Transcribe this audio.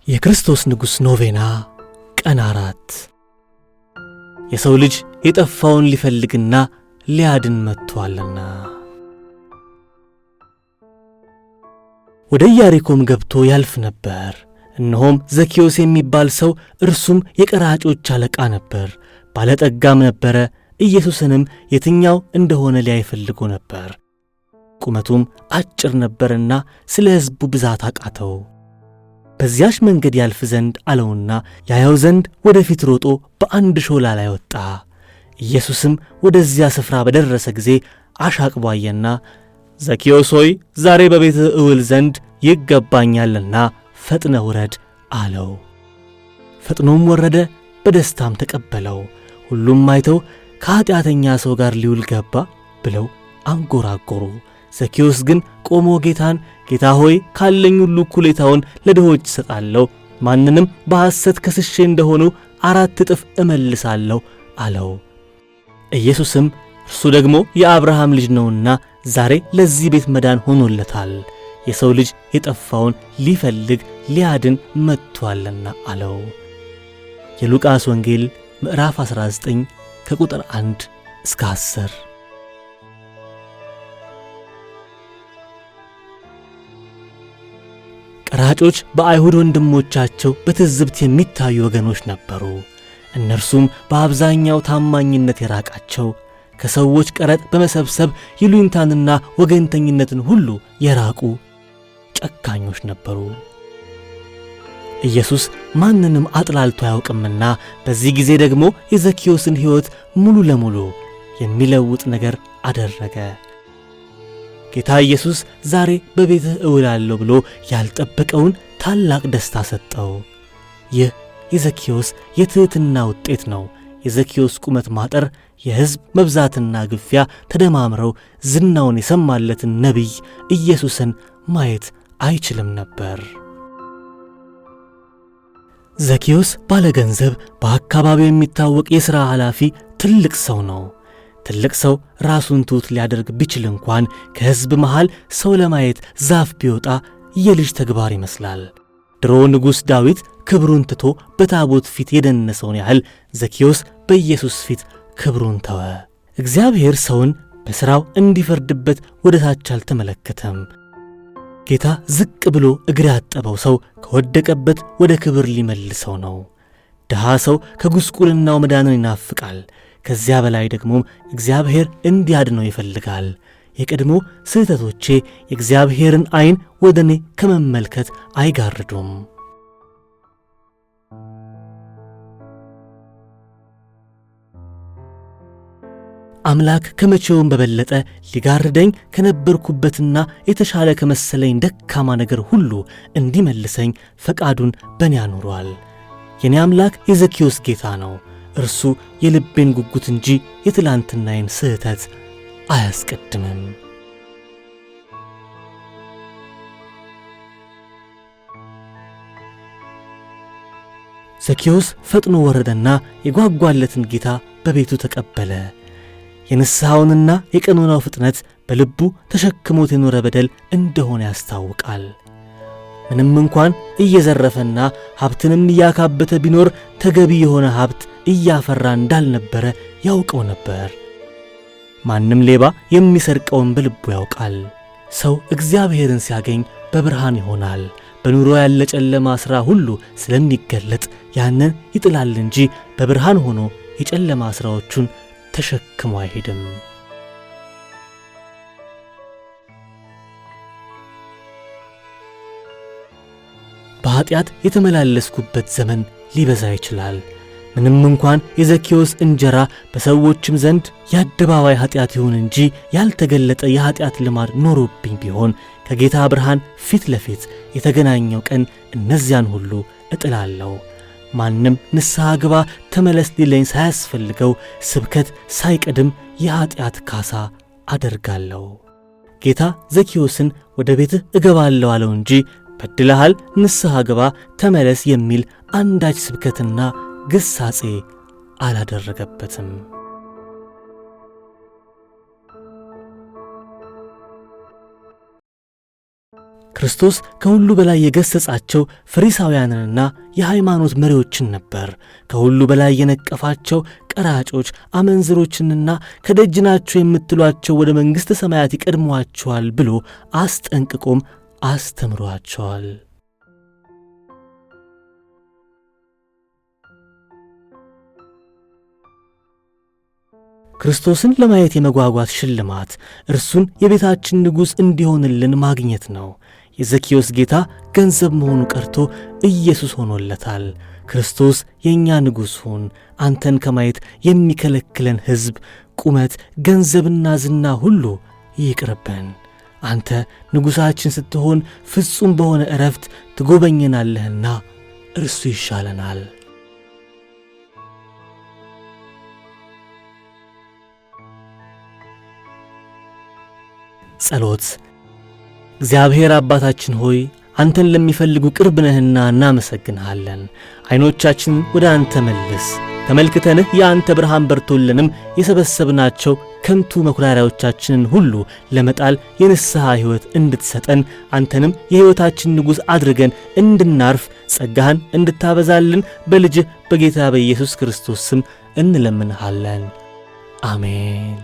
የክርስቶስ ንጉሥ ኖቬና ቀን 4 የሰው ልጅ የጠፋውን ሊፈልግና ሊያድን መጥቷልና። ወደ ኢያሪኮም ገብቶ ያልፍ ነበር። እነሆም ዘኬዎስ የሚባል ሰው እርሱም የቀራጮች አለቃ ነበር፣ ባለጠጋም ነበረ። ኢየሱስንም የትኛው እንደሆነ ሊያይ ፈልጎ ነበር። ቁመቱም አጭር ነበርና ስለ ሕዝቡ ብዛት አቃተው። በዚያች መንገድ ያልፍ ዘንድ አለውና ያየው ዘንድ ወደፊት ሮጦ በአንድ ሾላ ላይ ወጣ። ኢየሱስም ወደዚያ ስፍራ በደረሰ ጊዜ አሻቅቦ አየና፣ ዘኬዎስ ሆይ ዛሬ በቤትህ እውል ዘንድ ይገባኛልና ፈጥነህ ውረድ አለው። ፈጥኖም ወረደ፣ በደስታም ተቀበለው። ሁሉም አይተው ከኃጢአተኛ ሰው ጋር ሊውል ገባ ብለው አንጎራጎሩ። ዘኬዎስ ግን ቆሞ ጌታን፣ ጌታ ሆይ ካለኝ ሁሉ እኩሌታውን ለድሆች እሰጣለሁ፣ ማንንም በሐሰት ከስሼ እንደሆኑ 4 እጥፍ እመልሳለሁ አለው። ኢየሱስም እርሱ ደግሞ የአብርሃም ልጅ ነውና ዛሬ ለዚህ ቤት መዳን ሆኖለታል፣ የሰው ልጅ የጠፋውን ሊፈልግ ሊያድን መጥቷልና አለው። የሉቃስ ወንጌል ምዕራፍ 19 ከቁጥር 1 እስከ 10። ቀራጮች በአይሁድ ወንድሞቻቸው በትዝብት የሚታዩ ወገኖች ነበሩ። እነርሱም በአብዛኛው ታማኝነት የራቃቸው፣ ከሰዎች ቀረጥ በመሰብሰብ ይሉኝታንና ወገንተኝነትን ሁሉ የራቁ ጨካኞች ነበሩ። ኢየሱስ ማንንም አጥላልቶ አያውቅምና በዚህ ጊዜ ደግሞ የዘኬዎስን ሕይወት ሙሉ ለሙሉ የሚለውጥ ነገር አደረገ። ጌታ ኢየሱስ ዛሬ በቤትህ እውላለሁ ብሎ ያልጠበቀውን ታላቅ ደስታ ሰጠው። ይህ የዘኬዎስ የትሕትና ውጤት ነው። የዘኬዎስ ቁመት ማጠር፣ የሕዝብ መብዛትና ግፊያ ተደማምረው ዝናውን የሰማለትን ነቢይ ኢየሱስን ማየት አይችልም ነበር። ዘኬዎስ ባለገንዘብ፣ በአካባቢው የሚታወቅ የሥራ ኃላፊ ትልቅ ሰው ነው። ትልቅ ሰው ራሱን ትሑት ሊያደርግ ቢችል እንኳን ከሕዝብ መሃል ሰው ለማየት ዛፍ ቢወጣ የልጅ ተግባር ይመስላል። ድሮ ንጉሥ ዳዊት ክብሩን ትቶ በታቦት ፊት የደነሰውን ያህል ዘኬዎስ በኢየሱስ ፊት ክብሩን ተወ። እግዚአብሔር ሰውን በሥራው እንዲፈርድበት ወደ ታች አልተመለከተም። ጌታ ዝቅ ብሎ እግር ያጠበው ሰው ከወደቀበት ወደ ክብር ሊመልሰው ነው። ድሃ ሰው ከጉስቁልናው መዳንን ይናፍቃል። ከዚያ በላይ ደግሞም እግዚአብሔር እንዲያድነው ይፈልጋል። የቀድሞ ስህተቶቼ የእግዚአብሔርን ዓይን ወደ እኔ ከመመልከት አይጋርዱም። አምላክ ከመቼውም በበለጠ ሊጋርደኝ ከነበርኩበትና የተሻለ ከመሰለኝ ደካማ ነገር ሁሉ እንዲመልሰኝ ፈቃዱን በእኔ አኑሯል። የኔ አምላክ የዘኬዎስ ጌታ ነው። እርሱ የልቤን ጉጉት እንጂ የትላንትናዬን ስህተት አያስቀድምም። ዘኬዎስ ፈጥኖ ወረደና የጓጓለትን ጌታ በቤቱ ተቀበለ። የንስሐውንና የቀኖናው ፍጥነት በልቡ ተሸክሞት የኖረ በደል እንደሆነ ያስታውቃል። ምንም እንኳን እየዘረፈና ሀብትንም እያካበተ ቢኖር ተገቢ የሆነ ሀብት እያፈራ እንዳልነበረ ያውቀው ነበር። ማንም ሌባ የሚሰርቀውን በልቡ ያውቃል። ሰው እግዚአብሔርን ሲያገኝ በብርሃን ይሆናል። በኑሮ ያለ ጨለማ ሥራ ሁሉ ስለሚገለጥ ያንን ይጥላል እንጂ በብርሃን ሆኖ የጨለማ ሥራዎቹን ተሸክሞ አይሄድም። በኃጢአት የተመላለስኩበት ዘመን ሊበዛ ይችላል። ምንም እንኳን የዘኬዎስ እንጀራ በሰዎችም ዘንድ የአደባባይ ኃጢአት ይሁን እንጂ ያልተገለጠ የኃጢአት ልማድ ኖሮብኝ ቢሆን ከጌታ ብርሃን ፊት ለፊት የተገናኘው ቀን እነዚያን ሁሉ እጥላለሁ። ማንም ንስሐ ግባ ተመለስ ሊለኝ ሳያስፈልገው ስብከት ሳይቀድም የኃጢአት ካሳ አደርጋለሁ። ጌታ ዘኬዎስን ወደ ቤትህ እገባለሁ አለው እንጂ በድለሃል፣ ንስሐ ግባ፣ ተመለስ የሚል አንዳች ስብከትና ግሳጼ አላደረገበትም። ክርስቶስ ከሁሉ በላይ የገሰጻቸው ፈሪሳውያንንና የሃይማኖት መሪዎችን ነበር። ከሁሉ በላይ የነቀፋቸው ቀራጮች፣ አመንዝሮችንና ከደጅ ናቸው የምትሏቸው ወደ መንግሥተ ሰማያት ይቀድሟቸዋል ብሎ አስጠንቅቆም አስተምሯቸዋል። ክርስቶስን ለማየት የመጓጓት ሽልማት እርሱን የቤታችን ንጉሥ እንዲሆንልን ማግኘት ነው። የዘኪዮስ ጌታ ገንዘብ መሆኑ ቀርቶ ኢየሱስ ሆኖለታል። ክርስቶስ የእኛ ንጉሥ ሁን። አንተን ከማየት የሚከለክለን ሕዝብ፣ ቁመት፣ ገንዘብና ዝና ሁሉ ይቅርብን። አንተ ንጉሣችን ስትሆን ፍጹም በሆነ ዕረፍት ትጎበኘናለህና እርሱ ይሻለናል። ጸሎት። እግዚአብሔር አባታችን ሆይ አንተን ለሚፈልጉ ቅርብ ነህና እናመሰግንሃለን። ዐይኖቻችንን ወደ አንተ መልስ። ተመልክተንህ የአንተ ብርሃን በርቶልንም የሰበሰብናቸው ከንቱ መኩራሪያዎቻችንን ሁሉ ለመጣል የንስሐ ሕይወት እንድትሰጠን አንተንም የሕይወታችን ንጉሥ አድርገን እንድናርፍ ጸጋህን እንድታበዛልን በልጅህ በጌታ በኢየሱስ ክርስቶስ ስም እንለምንሃለን። አሜን።